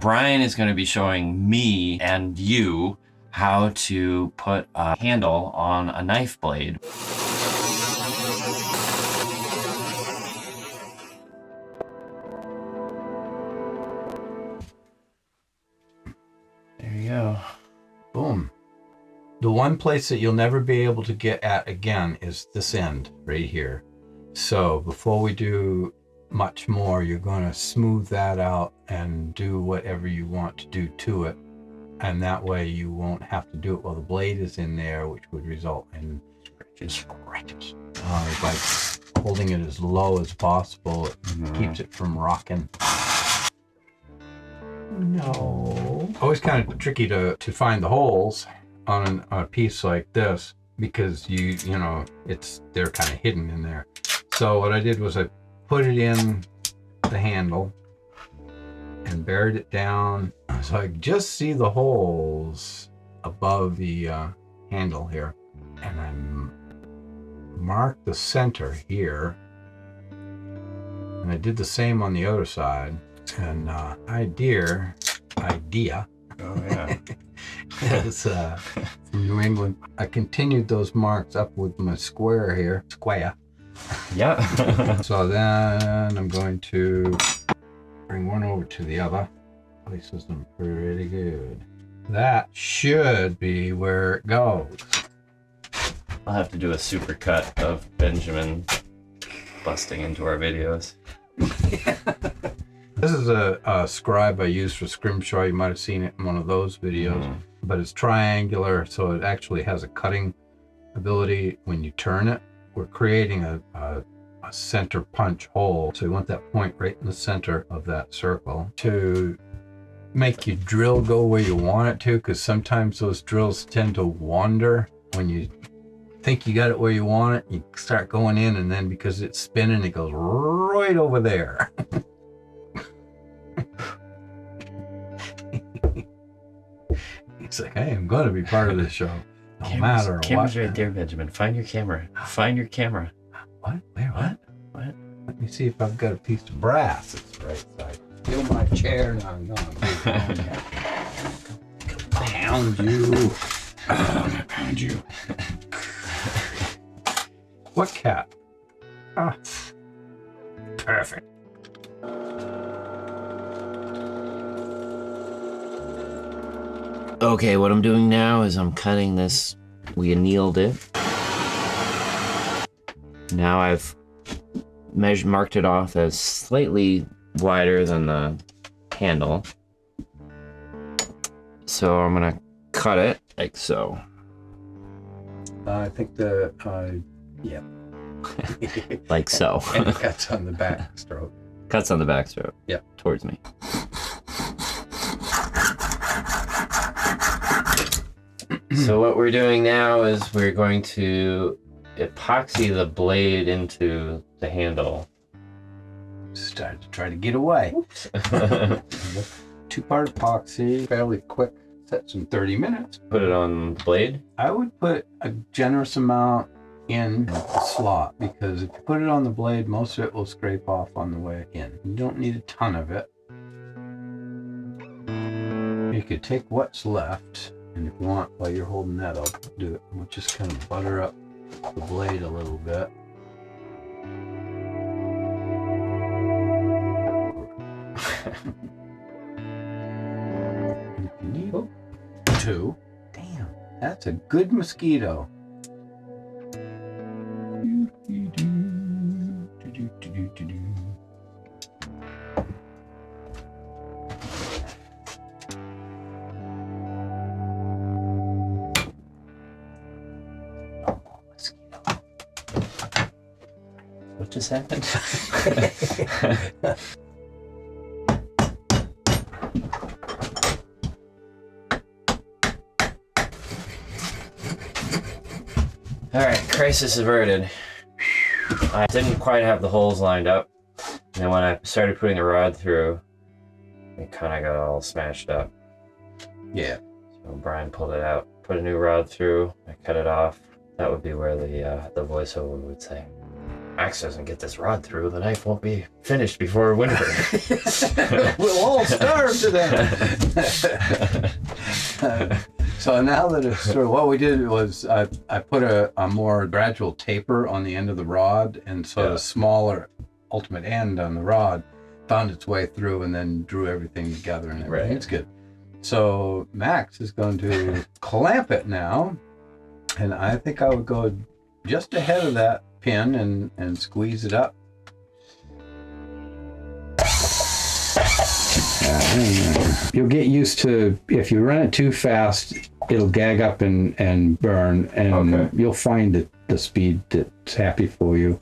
Brian is going to be showing me and you how to put a handle on a knife blade. There you go. Boom. The one place that you'll never be able to get at again is this end right here. So before we do much more, you're going to smooth that out and do whatever you want to do to it. And that way you won't have to do it while the blade is in there, which would result in scratches. By holding it as low as possible, it keeps it from rocking. No. Always kind of tricky to find the holes on a piece like this because you know they're kind of hidden in there. So what I did was I put it in the handle and buried it down so I could just see the holes above the handle here, and I marked the center here, and I did the same on the other side. And idea. Oh yeah. Is from New England. I continued those marks up with my square here. Square. Yeah. So then I'm going to bring one over to the other. Places them pretty good. That should be where it goes. I'll have to do a super cut of Benjamin busting into our videos. This is a scribe I used for scrimshaw. You might have seen it in one of those videos, but it's triangular, so it actually has a cutting ability when you turn it. We're creating a center punch hole, so you want that point right in the center of that circle to make your drill go where you want it to, because sometimes those drills tend to wander. When you think you got it where you want it, you start going in, and then because it's spinning, it goes right over there. It's like, hey, I'm going to be part of this show. No matter what. Camera's right there, Benjamin. Find your camera. Find your camera. What? Where? What? What? Let me see if I've got a piece of brass that's the right side. Steal my chair. No, I'm going to pound you. Pound you. What cat? Ah, perfect. Okay, what I'm doing now is I'm cutting this. We annealed it. Now I've marked it off as slightly wider than the handle. So I'm gonna cut it like so. I think yeah. Like so. And it cuts on the back stroke. Cuts on the back stroke. Yeah. Towards me. So what we're doing now is we're going to epoxy the blade into the handle. Started to try to get away. Two-part epoxy, fairly quick, sets in 30 minutes. Put it on the blade? I would put a generous amount in the slot, because if you put it on the blade, most of it will scrape off on the way in. You don't need a ton of it. You could take what's left, and if you want, while you're holding that up, do it. We'll just kind of butter up the blade a little bit. If you need two. Damn, that's a good mosquito. What just happened? Alright, crisis averted. I didn't quite have the holes lined up. And then when I started putting the rod through, it kind of got all smashed up. Yeah. So Brian pulled it out, put a new rod through, I cut it off. That would be where the voiceover would say. Max doesn't get this rod through, the knife won't be finished before winter. We'll all starve to death. So now that it's through, what we did was I put a more gradual taper on the end of the rod, and so the smaller ultimate end on the rod found its way through and then drew everything together, and everything's good. So Max is going to clamp it now, and I think I would go just ahead of that pin and squeeze it up. You'll get used to, if you run it too fast, it'll gag up and burn, and you'll find the speed that's happy for you.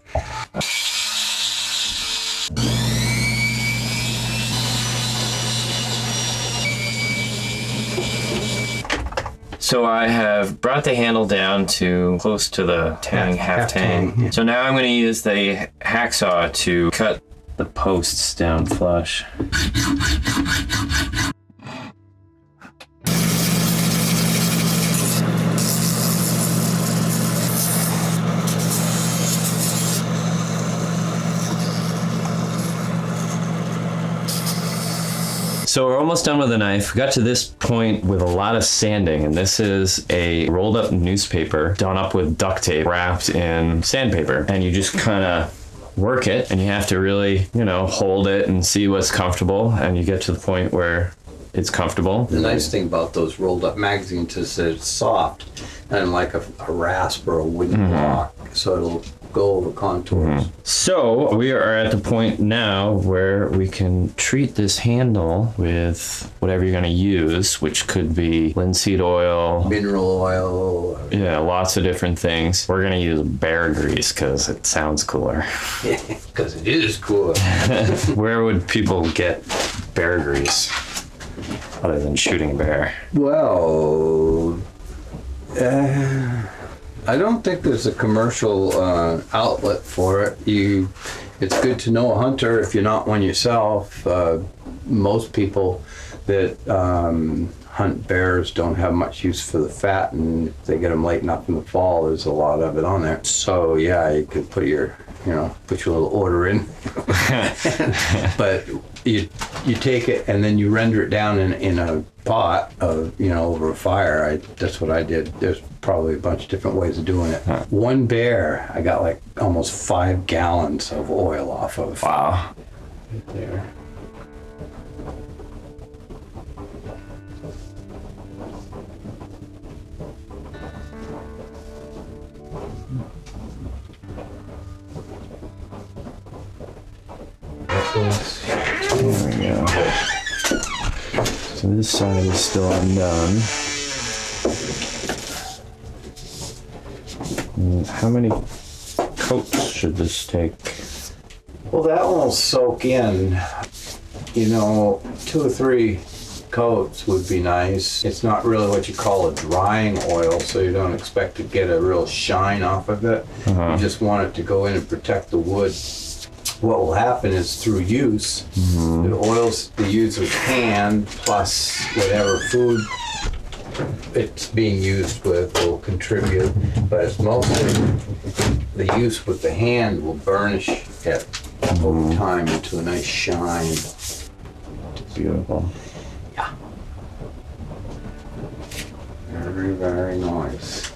So I have brought the handle down to close to the tang, half-tang. Yeah. So now I'm going to use the hacksaw to cut the posts down flush. So we're almost done with the knife. We got to this point with a lot of sanding, and this is a rolled up newspaper done up with duct tape wrapped in sandpaper. And you just kind of work it, and you have to really, hold it and see what's comfortable, and you get to the point where it's comfortable. The nice thing about those rolled up magazines is that it's soft and like a rasp or a wooden block, so it'll go over contours. So we are at the point now where we can treat this handle with whatever you're going to use, which could be linseed oil, Mineral oil. yeah, lots of different things. We're going to use bear grease because it sounds cooler. Because it is cool. Where would people get bear grease other than shooting a bear? Well, I don't think there's a commercial outlet for it. It's good to know a hunter if you're not one yourself. Most people that hunt bears don't have much use for the fat, and if they get them late enough in the fall, there's a lot of it on there. So yeah, you could put your little order in. But you take it and then you render it down in a pot of, over a fire. That's what I did. There's probably a bunch of different ways of doing it. One bear, I got like almost 5 gallons of oil off of. Wow. Right there. There we go. So this side is still undone. And how many coats should this take? Well, that will soak in, 2 or 3 coats would be nice. It's not really what you call a drying oil, so you don't expect to get a real shine off of it. You just want it to go in and protect the wood. What will happen is through use, the oils the user's hand plus whatever food it's being used with will contribute, but it's mostly the use with the hand will burnish it over time into a nice shine. Beautiful. Yeah. Very, very nice.